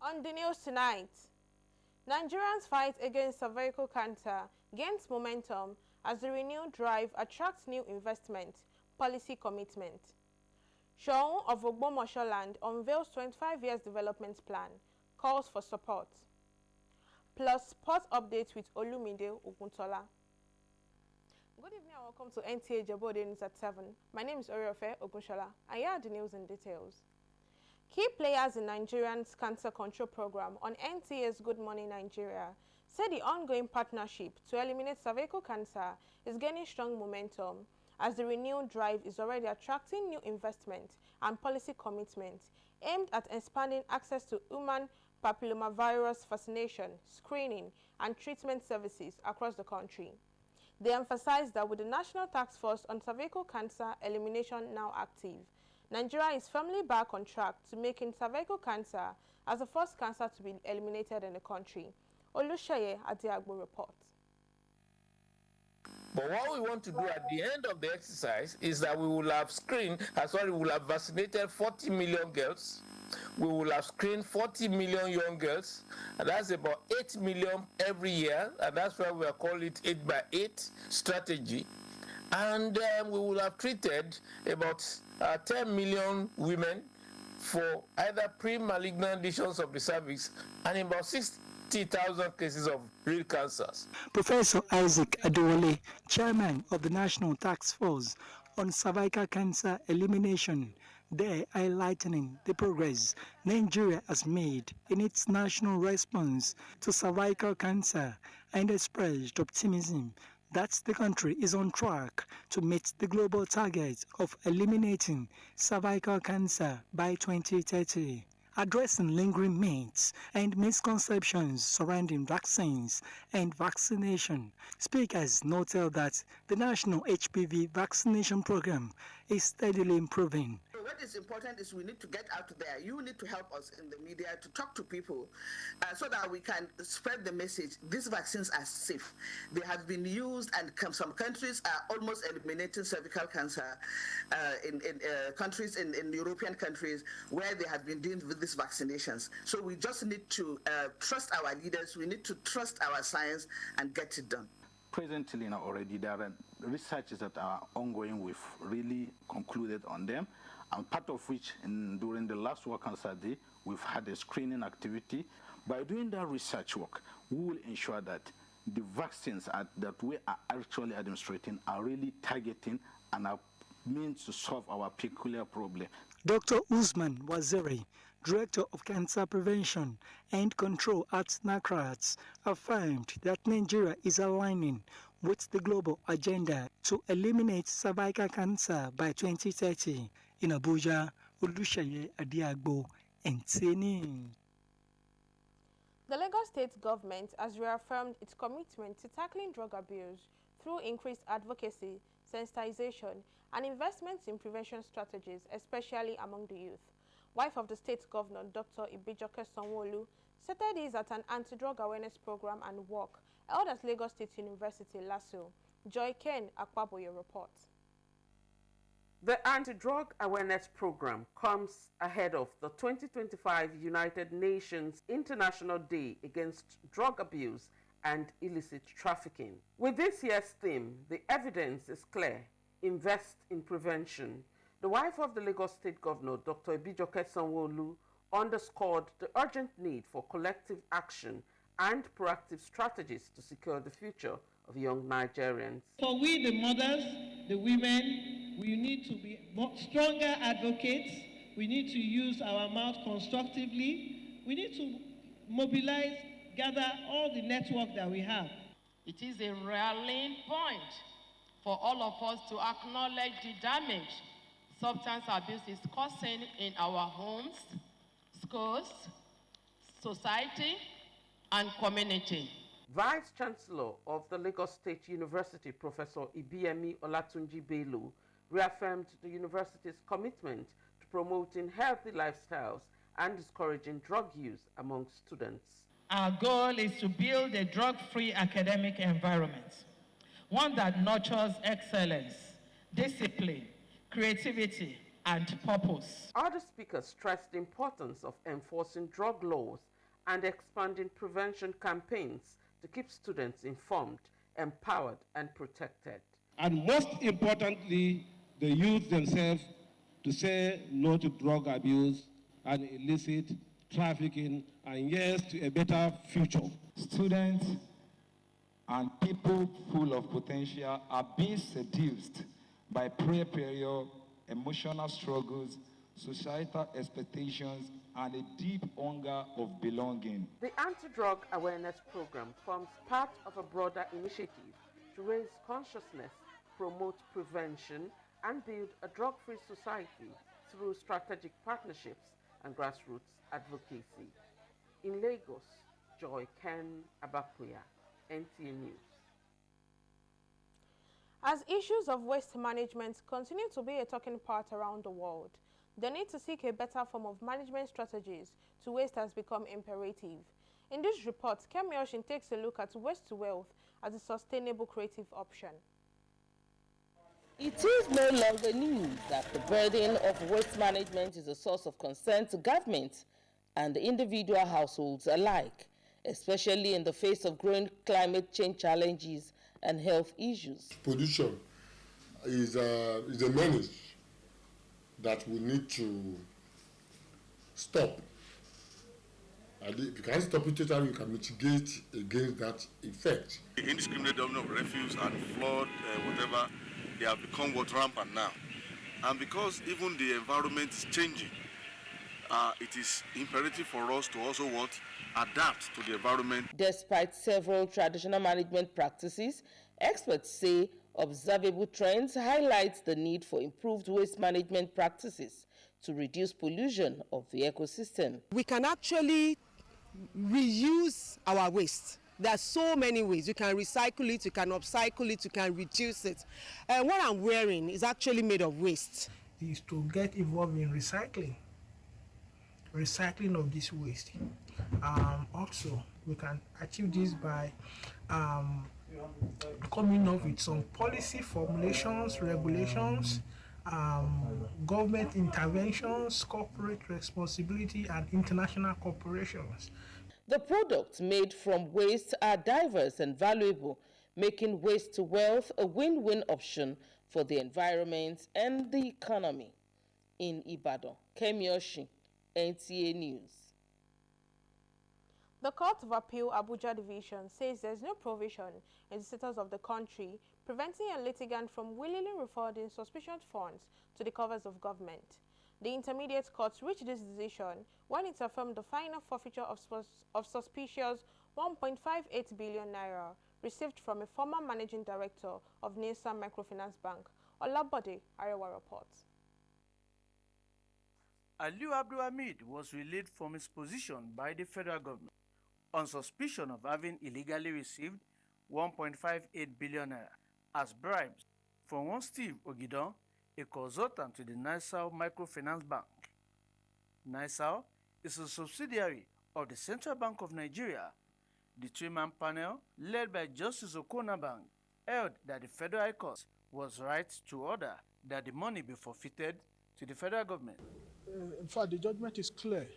On the news tonight, Nigerians' fight against cervical cancer gains momentum as the renewed drive attracts new investment, policy commitment. Seun of Ogbomoso unveils 25 years development plan, calls for support. Plus sports updates with Olumide Oguntola. Good evening and welcome to Nta Ijebu Ode News at 7. My name is Oriofe Ogunshola and here are the news in details. Key players in Nigeria's cancer control program on NTA's Good Morning Nigeria say the ongoing partnership to eliminate cervical cancer is gaining strong momentum as the renewed drive is already attracting new investment and policy commitment aimed at expanding access to human papillomavirus vaccination, screening, and treatment services across the country. They emphasized that with the National Task Force on Cervical Cancer Elimination now active, Nigeria is firmly back on track to making cervical cancer as the first cancer to be eliminated in the country. Oluseye Adiagbo reports. But what we want to do at the end of the exercise is that we will have vaccinated 40 million girls. We will have screened 40 million young girls, and that's about 8 million every year, and that's why we are calling it 8x8 strategy. And we will have treated about 10 million women for either pre-malignant lesions of the cervix and about 60,000 cases of real cancers. Professor Isaac Adewale, chairman of the National Task Force on Cervical Cancer Elimination, there highlighting the progress Nigeria has made in its national response to cervical cancer and expressed optimism that the country is on track to meet the global target of eliminating cervical cancer by 2030. Addressing lingering myths and misconceptions surrounding vaccines and vaccination, speakers noted that the national HPV vaccination program is steadily improving. What is important is we need to get out there. You need to help us in the media to talk to people so that we can spread the message. These vaccines are safe. They have been used, and some countries are almost eliminating cervical cancer in countries, in European countries, where they have been doing with these vaccinations. So we just need to trust our leaders. We need to trust our science and get it done. Presently now already there are researches that are ongoing. We've really concluded on them, and part of which during the last World Cancer Day we've had a screening activity. By doing that research work, we will ensure that the vaccines that we are actually administrating are really targeting and are meant to solve our peculiar problem. Dr. Usman Waziri, Director of Cancer Prevention and Control at NACRATS, affirmed that Nigeria is aligning with the global agenda to eliminate cervical cancer by 2030. In Abuja, Oluseye Adiagbo, NTA. The Lagos State government has reaffirmed its commitment to tackling drug abuse through increased advocacy, sensitization, and investments in prevention strategies, especially among the youth. Wife of the state governor, Dr. Ibijoke Sanwo-Olu, stated this at an anti-drug awareness program and walk held at Lagos State University, LASU. Joy Ken Akwaboye reports. The anti-drug awareness program comes ahead of the 2025 United Nations International Day Against Drug Abuse and Illicit Trafficking. With this year's theme, the evidence is clear: invest in prevention. The wife of the Lagos State Governor, Dr. Ibijoke Sanwo-Olu, underscored the urgent need for collective action and proactive strategies to secure the future of young Nigerians. For we, the mothers, the women, we need to be stronger advocates. We need to use our mouth constructively. We need to mobilize, gather all the network that we have. It is a rallying point for all of us to acknowledge the damage substance abuse is causing in our homes, schools, society, and community. Vice Chancellor of the Lagos State University, Professor Ibiyemi Olatunji Bello, reaffirmed the university's commitment to promoting healthy lifestyles and discouraging drug use among students. Our goal is to build a drug-free academic environment, one that nurtures excellence, discipline, creativity, and purpose. Other speakers stressed the importance of enforcing drug laws and expanding prevention campaigns to keep students informed, empowered, and protected. And most importantly, the youth themselves to say no to drug abuse and illicit trafficking, and yes, to a better future. Students and people full of potential are being seduced by peer pressure, emotional struggles, societal expectations, and a deep hunger of belonging. The anti-drug awareness program forms part of a broader initiative to raise consciousness, promote prevention, and build a drug-free society through strategic partnerships and grassroots advocacy. In Lagos, Joy Ken Abakuya, NTA News. As issues of waste management continue to be a talking part around the world, the need to seek a better form of management strategies to waste has become imperative. In this report, Kemi Oshin takes a look at waste to wealth as a sustainable creative option. It is no longer new that the burden of waste management is a source of concern to government and individual households alike, especially in the face of growing climate change challenges and health issues. Pollution is a menace that we need to stop. And if you can stop it totally, you can mitigate against that effect. The indiscriminate dumping of refuse and flood, whatever, they have become rampant now. And because even the environment is changing, it is imperative for us to also adapt to the environment. Despite several traditional management practices, experts say observable trends highlight the need for improved waste management practices to reduce pollution of the ecosystem. We can actually reuse our waste. There are so many ways. You can recycle it, you can upcycle it, you can reduce it. What I'm wearing is actually made of waste. Is to get involved in recycling of this waste. Also, we can achieve this by coming up with some policy formulations, regulations, government interventions, corporate responsibility, and international corporations. The products made from waste are diverse and valuable, making waste to wealth a win-win option for the environment and the economy. In Ibadan, Kemi Oshin, NTA News. The Court of Appeal Abuja Division says there is no provision in the status of the country preventing a litigant from willingly refunding suspicious funds to the coffers of government. The Intermediate Court reached this decision when it affirmed the final forfeiture of suspicious 1.58 billion naira received from a former managing director of Nta Microfinance Bank. Olabode Arewa reports. Aliu Abdul Hamid was relieved from his position by the federal government on suspicion of having illegally received 1.58 billion naira as bribes from one Steve Ogidon, a consultant to the Nta Microfinance Bank. Nta is a subsidiary of the Central Bank of Nigeria. The three-man panel, led by Justice Okonabang, held that the Federal High Court was right to order that the money be forfeited to the federal government. In fact, the judgment is clear.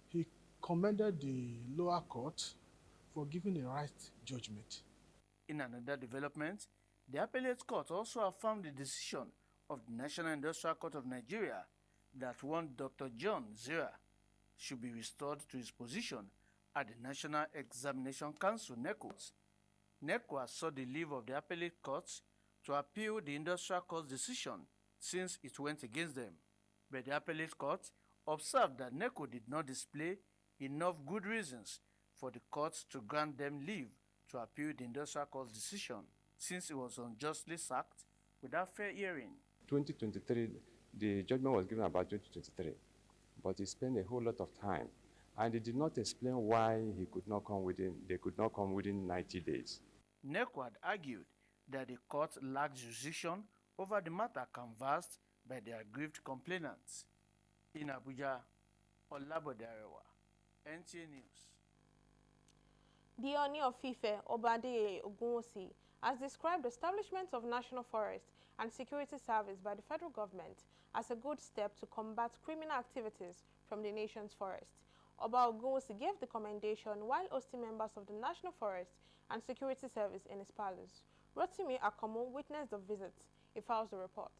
He commended the lower court for giving a right judgment. In another development, the appellate court also affirmed the decision of the National Industrial Court of Nigeria that one Dr. John Zira should be restored to his position at the National Examination Council, NECO. NECO has sought the leave of the appellate courts to appeal the industrial court's decision since it went against them. But the appellate court observed that NECO did not display enough good reasons for the courts to grant them leave to appeal the industrial court's decision, since it was unjustly sacked without fair hearing. 2023, the judgment was given about 2023, but he spent a whole lot of time, and he did not explain why they could not come within 90 days. NECO had argued that the court lacked jurisdiction over the matter canvassed by the aggrieved complainants. In Abuja, Olabode Arewa, NTA News. The Oni of Ife, Obade Ogunwosi, has described the establishment of National Forest and Security Service by the federal government as a good step to combat criminal activities from the nation's forest. Oba Ogunwusi gave the commendation while hosting members of the National Forest and Security Service in his palace. Rotimi Akomo witnessed the visit. He files the report.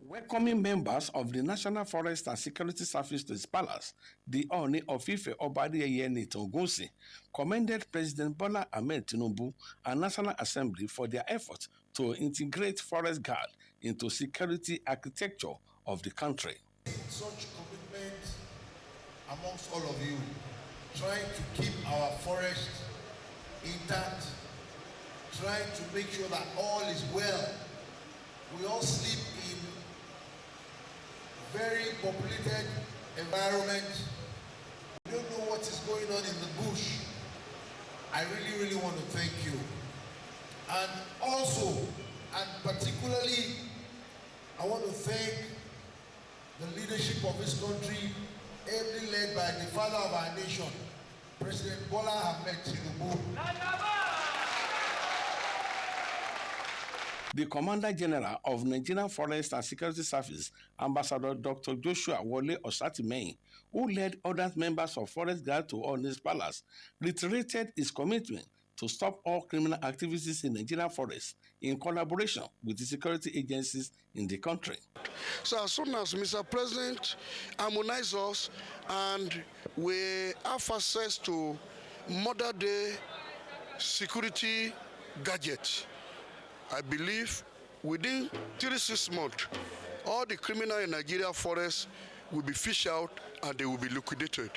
Welcoming members of the National Forest and Security Service to his palace, the Ooni of Ife Obadiyeye Nta Ogunwusi commended President Bola Ahmed Tinubu and National Assembly for their efforts to integrate forest guard into security architecture of the country. Such commitment amongst all of you, trying to keep our forest intact, trying to make sure that all is well. We all sleep in very populated environment. We don't know what is going on in the bush. I really want to thank you. And also, and particularly, I want to thank the leadership of this country, ably led by the father of our nation, President Bola Ahmed Tinubu. The Commander General of Nigerian Forest and Security Service, Ambassador Dr. Joshua Wole Osatimehin, who led other members of Forest Guard to Ooni's palace, reiterated his commitment to stop all criminal activities in Nigerian forests in collaboration with the security agencies in the country. So as soon as Mr. President harmonizes us and we have access to modern day security gadgets, I believe within 3-6 months, all the criminal in Nigeria forests will be fished out and they will be liquidated.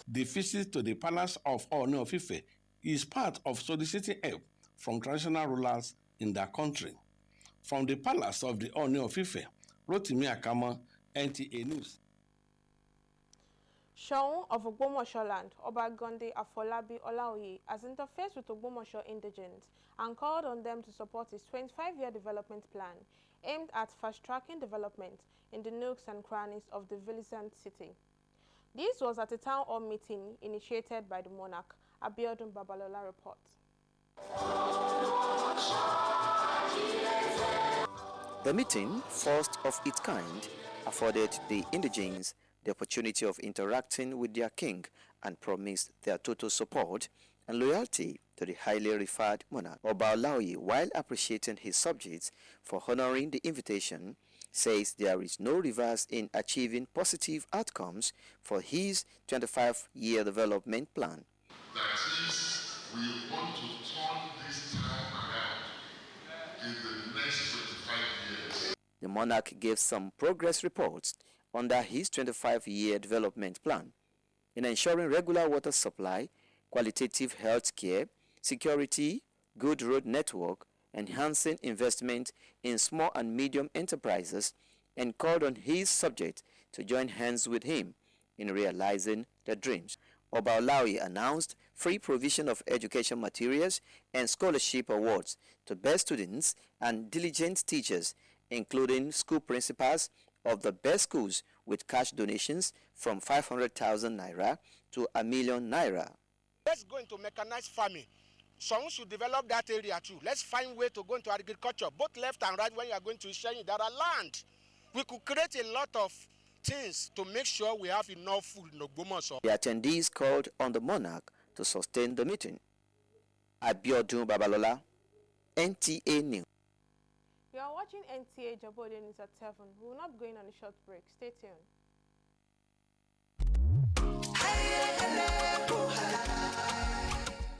The visit to the palace of Ooni of Ife is part of soliciting help from traditional rulers in their country. From the palace of the Ooni of Ife, Rotimi Akama, NTA News. Shaun of Ogbomoso land, Oba Gonde Afolabi Olaoye, has interfaced with Ogbomoso indigents and called on them to support his 25-year development plan aimed at fast-tracking development in the nooks and crannies of the Vincent city. This was at a town hall meeting initiated by the monarch. Abiodun Babalola reports. The meeting, first of its kind, afforded the indigenes the opportunity of interacting with their king and promised their total support and loyalty to the highly revered monarch. Oba Olaoye, while appreciating his subjects for honoring the invitation, says there is no reverse in achieving positive outcomes for his 25-year development plan. That is, we want to turn this time around in the next 25 years. The monarch gave some progress reports under his 25-year development plan in ensuring regular water supply, qualitative health care, security, good road network, enhancing investment in small and medium enterprises, and called on his subjects to join hands with him in realizing their dreams. Oba Olaoye announced free provision of education materials and scholarship awards to best students and diligent teachers, including school principals of the best schools, with cash donations from 500,000 naira to 1 million naira. Let's go into mechanized farming. Someone should develop that area too. Let's find a way to go into agriculture, both left and right. When you are going to sharing that land, we could create a lot of things to make sure we have enough food in Ogbomoso. The attendees called on the monarch to sustain the meeting. Abiodun Babalola, NTA News. You are watching Nta Ijebu Ode News at 7. We will not be going on a short break. Stay tuned.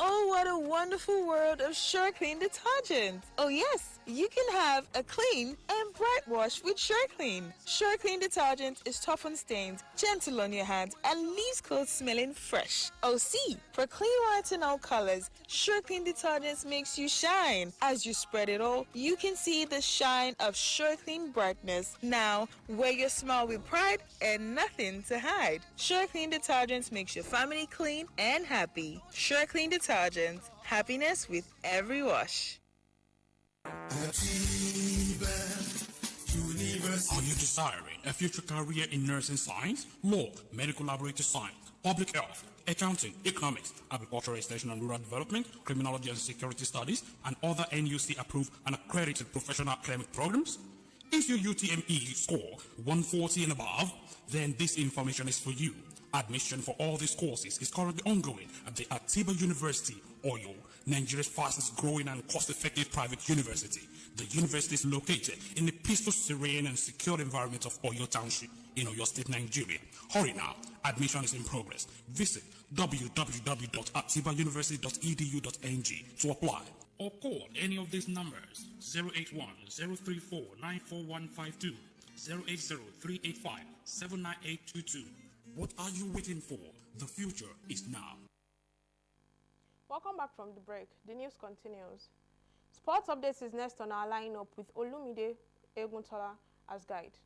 Oh, what a wonderful world of Sure Clean detergent. Oh yes, you can have a clean and bright wash with Sure Clean. Sure Clean detergent is tough on stains, gentle on your hands, and leaves clothes smelling fresh. Oh see, for clean whites and all colors, Sure Clean detergent makes you shine. As you spread it all, you can see the shine of Sure Clean brightness. Now, wear your smile with pride and nothing to hide. Sure Clean detergent makes your family clean and happy. Sure Clean detergent. Happiness with every wash. Are you desiring a future career in nursing science, law, medical laboratory science, public health, accounting, economics, agricultural extension and rural development, criminology and security studies, and other NUC-approved and accredited professional academic programs? If your UTME score 140 and above, then this information is for you. Admission for all these courses is currently ongoing at the Atiba University, Oyo, Nigeria's fastest growing and cost-effective private university. The university is located in the peaceful, serene, and secure environment of Oyo Township in Oyo State, Nigeria. Hurry now. Admission is in progress. Visit www.atibauniversity.edu.ng to apply. Or call any of these numbers: 081-034-94152, 080-385-79822. What are you waiting for? The future is now. Welcome back from the break. The news continues. Sports updates is next on our lineup with Olumide Eguntola as guide.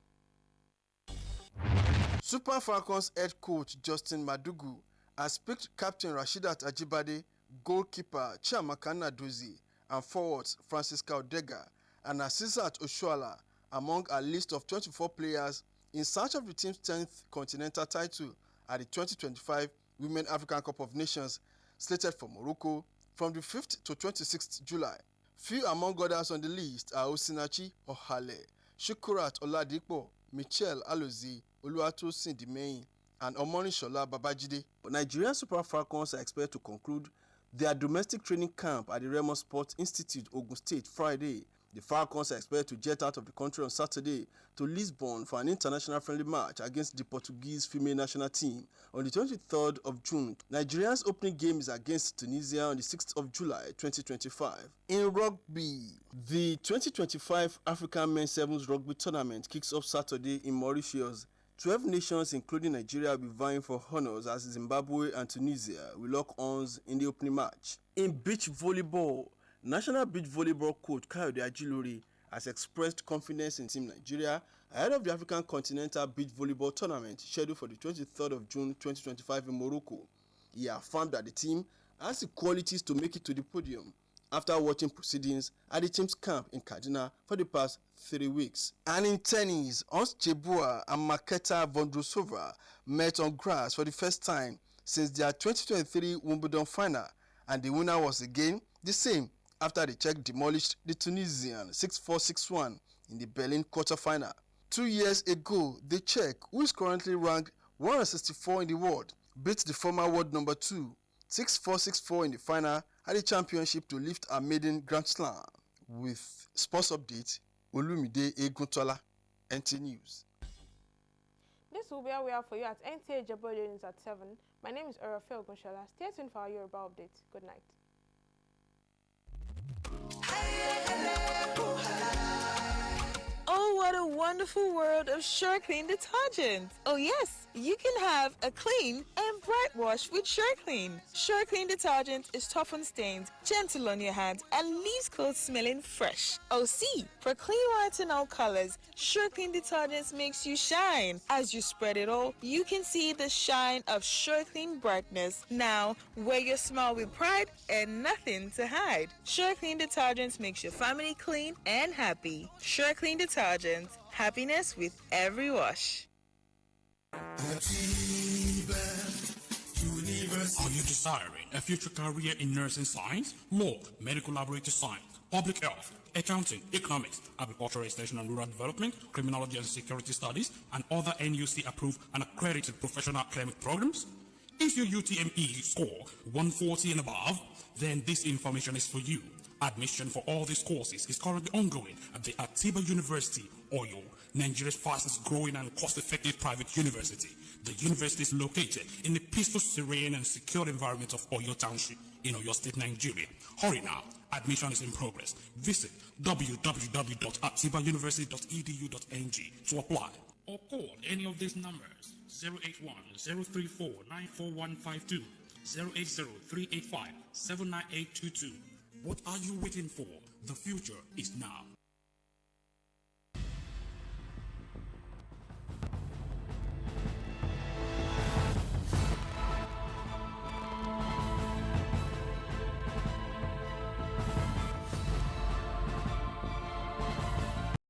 Super Falcons head coach Justin Madugu has picked captain Rasheedat Ajibade, goalkeeper Chiamaka Nnadozie, and forwards Francisca Odega and Asisat Oshoala among a list of 24 players in search of the team's 10th continental title at the 2025 Women African Cup of Nations slated for Morocco from the 5th to 26th July. Few among others on the list are Osinachi Ohale, Shukurat Oladipo, Michelle Alozie, Oluwatosin Dimeyin, and Omonishola Babajide. Nigerian Super Falcons are expected to conclude their domestic training camp at the Remo Sports Institute, Ogun State, Friday. The Falcons are expected to jet out of the country on Saturday to Lisbon for an international friendly match against the Portuguese female national team on the 23rd of June. Nigeria's opening game is against Tunisia on the 6th of July 2025. In rugby, the 2025 African Men's Sevens Rugby Tournament kicks off Saturday in Mauritius. 12 nations, including Nigeria, will be vying for honors as Zimbabwe and Tunisia will lock horns in the opening match. In beach volleyball, National Beach Volleyball coach Kayode Ajilore has expressed confidence in Team Nigeria ahead of the African Continental Beach Volleyball Tournament scheduled for the 23rd of June 2025 in Morocco. He affirmed that the team has the qualities to make it to the podium after watching proceedings at the team's camp in Kaduna for the past 3 weeks. And in tennis, Ons Jabeur and Marketa Vondrousova met on grass for the first time since their 2023 Wimbledon final, and the winner was again the same after the Czech demolished the Tunisian 6-4-6-1 in the Berlin quarterfinal. 2 years ago, the Czech, who is currently ranked 164 in the world, beat the former world number 2 6-4-6-4 in the final at the championship to lift a maiden Grand Slam. With sports update, Olumide Eguntola, NT News. This will be how we are for you at Nta Ijebu Ode News at 7. My name is Orafe Ogunshola. Stay tuned for our Yoruba update. Good night. Oh, what a wonderful world of Sure Clean detergent. Oh yes, you can have a clean and bright wash with Sure Clean. Sure Clean detergent is tough on stains, gentle on your hands, and leaves clothes smelling fresh. Oh see, for clean whites and all colors, Sure Clean detergent makes you shine. As you spread it all, you can see the shine of Sure Clean brightness. Now, wear your smile with pride and nothing to hide. Sure Clean detergent makes your family clean and happy. Sure Clean detergent, happiness with every wash. Are you desiring a future career in nursing science, law, medical laboratory science, public health, accounting, economics, agricultural extension and rural development, criminology and security studies, and other NUC-approved and accredited professional academic programs? If your UTME score 140 and above, then this information is for you. Admission for all these courses is currently ongoing at the Atiba University, Oyo, Nigeria's fastest growing and cost-effective private university. The university is located in the peaceful, serene, and secure environment of Oyo Township in Oyo State, Nigeria. Hurry now. Admission is in progress. Visit www.atibauniversity.edu.ng to apply. Or call any of these numbers: 081-034-94152, 080-385-79822. What are you waiting for? The future is now.